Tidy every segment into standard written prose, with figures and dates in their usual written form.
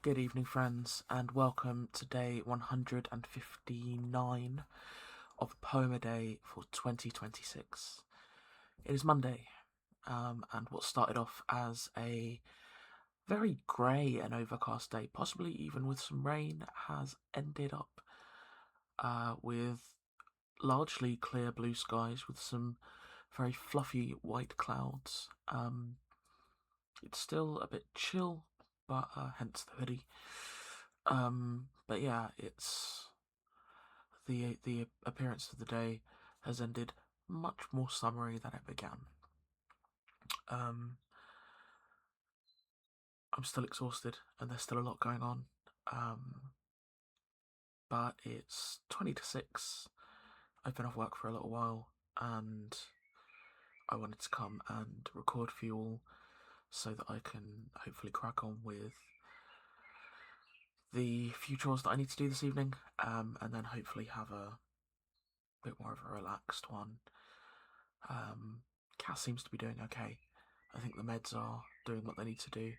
Good evening, friends, and welcome to day 159 of Poem a Day for 2026. It is Monday, and what started off as a very grey and overcast day, possibly even with some rain, has ended up with largely clear blue skies with some very fluffy white clouds. It's still a bit chill, but hence the hoodie. But yeah, it's the appearance of the day has ended much more summery than it began. I'm still exhausted, and there's still a lot going on. But it's 20 to 6. I've been off work for a little while, and I wanted to come and record for you all so that I can hopefully crack on with the few chores that I need to do this evening, and then hopefully have a bit more of a relaxed one. Cass seems to be doing okay. I think the meds are doing what they need to do.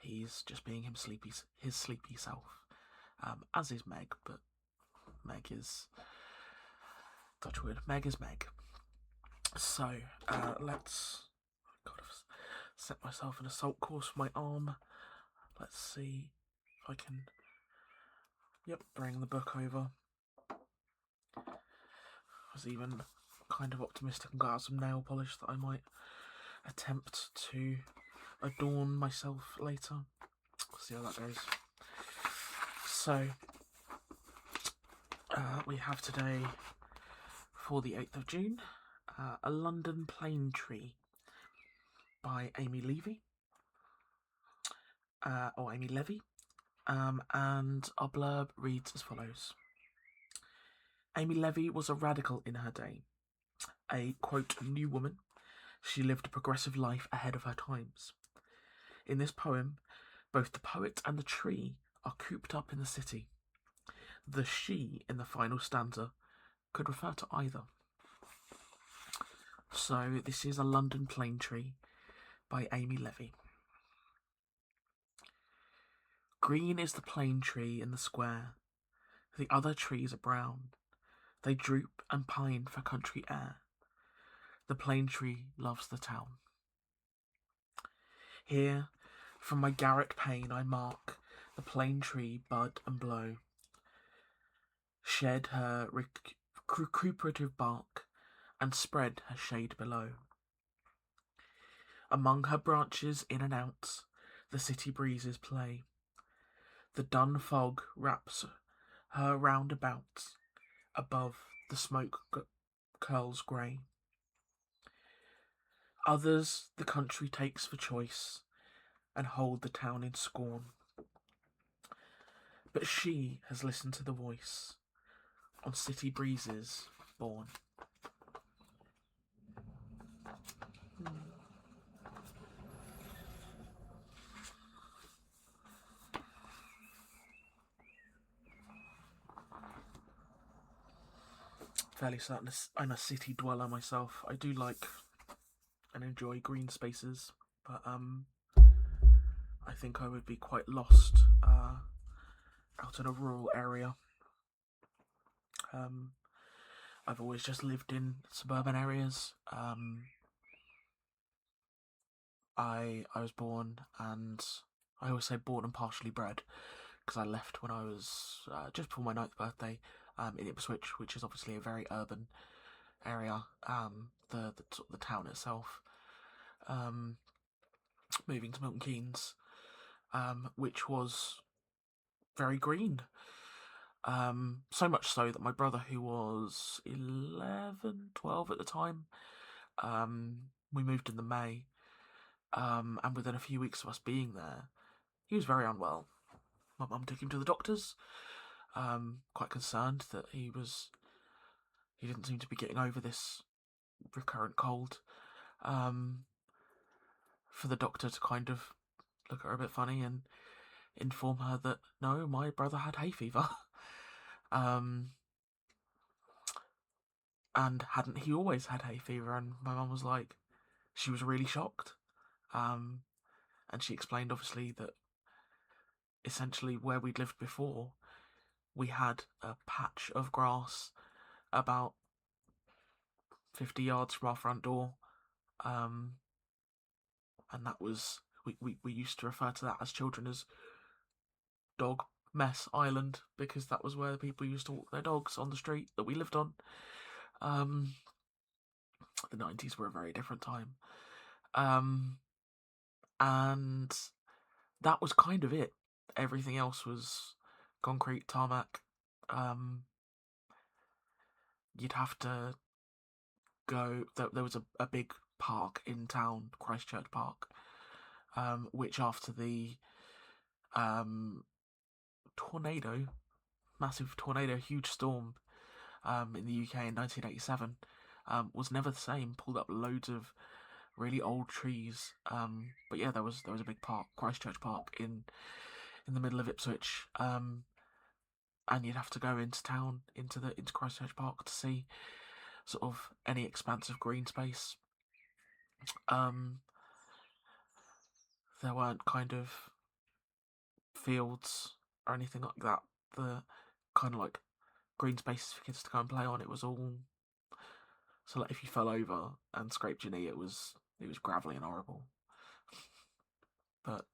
He's just being his sleepy self, as is Meg, but Meg is touch wood. Meg is Meg. So let's. God, I've set myself an assault course for my arm. Let's see if I can. Yep, bring the book over. I was even kind of optimistic and got out some nail polish that I might attempt to adorn myself later. We'll see how that goes. So, we have today, for the 8th of June, A London Plane Tree by Amy Levy, or Amy Levy, and our blurb reads as follows. Amy Levy was a radical in her day, a, quote, new woman. She lived a progressive life ahead of her times. In this poem, both the poet and the tree are cooped up in the city. The she in the final stanza could refer to either. So this is A London Plane Tree by Amy Levy. Green is the plane tree in the square. The other trees are brown. They droop and pine for country air. The plane tree loves the town. Here, from my garret pane, I mark the plane tree bud and blow, shed her recuperative bark, and spread her shade below. Among her branches, in and out, the city breezes play. The dun fog wraps her round about. Above, the smoke curls grey. Others the country takes for choice, and hold the town in scorn. But she has listened to the voice, on city breezes born. Fairly certain I'm a city dweller myself. I do like and enjoy green spaces, but I think I would be quite lost out in a rural area. I've always just lived in suburban areas. I was born, and I always say born and partially bred, because I left when I was just before my 9th birthday in Ipswich, which is obviously a very urban area. The town itself. Moving to Milton Keynes, which was very green. So much so that my brother, who was 11, 12 at the time, we moved in the May, and within a few weeks of us being there, he was very unwell. My mum took him to the doctors, quite concerned that he didn't seem to be getting over this recurrent cold. For the doctor to kind of look at her a bit funny and inform her that no, my brother had hay fever. And hadn't he always had hay fever? And my mum was like, she was really shocked. And she explained obviously that essentially where we'd lived before, we had a patch of grass about 50 yards from our front door, um, and that was we used to refer to that as children as Dog Mess Island, because that was where people used to walk their dogs on the street that we lived on. Um, the 90s were a very different time. And that was kind of it. Everything else was concrete, tarmac. Um, you'd have to go. There was a big park in town, Christchurch Park, which after the tornado, massive tornado, huge storm in the UK in 1987, was never the same. Pulled up loads of really old trees. But yeah, there was a big park, Christchurch Park, in the middle of Ipswich. And you'd have to go into town, into Christchurch Park, to see sort of any expanse of green space. There weren't kind of fields or anything like that. The kind of like green spaces for kids to go and play on. It was all, so like if you fell over and scraped your knee, it was gravelly and horrible. But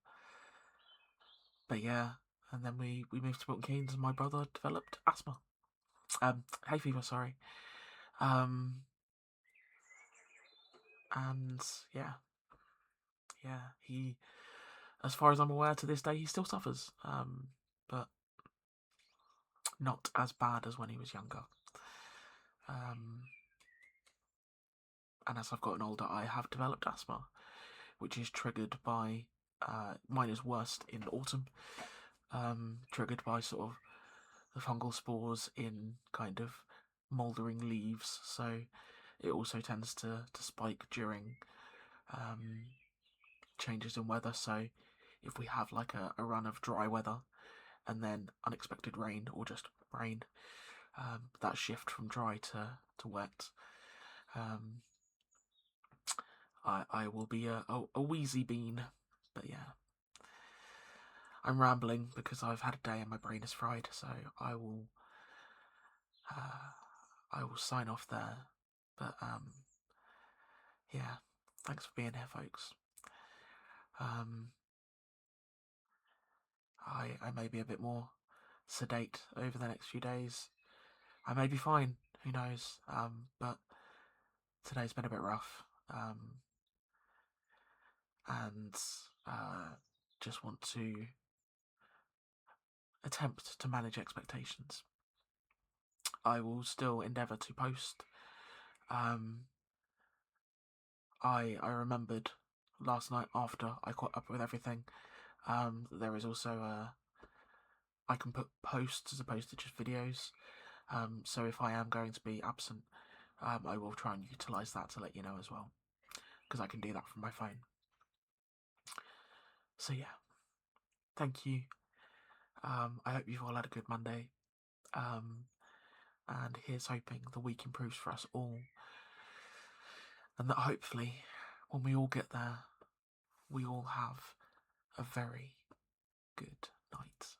yeah, and then we moved to Milton Keynes, and my brother developed asthma. Hay fever, sorry. And yeah, he, as far as I'm aware, to this day, he still suffers. But not as bad as when he was younger. And as I've gotten older, I have developed asthma, which is triggered by, mine is worst in autumn, triggered by sort of the fungal spores in kind of mouldering leaves. So it also tends to spike during changes in weather. So if we have like a run of dry weather and then unexpected rain, or just rain, that shift from dry to wet, I will be a wheezy bean. But yeah, I'm rambling because I've had a day and my brain is fried, so I will sign off there. But yeah, thanks for being here, folks. I may be a bit more sedate over the next few days. I may be fine, who knows? But today's been a bit rough. And just want to attempt to manage expectations. I will still endeavour to post. I remembered last night after I caught up with everything. There is also I can put posts as opposed to just videos. So if I am going to be absent, I will try and utilise that to let you know as well, because I can do that from my phone. So yeah, thank you. I hope you've all had a good Monday. And here's hoping the week improves for us all, and that hopefully when we all get there, we all have a very good night.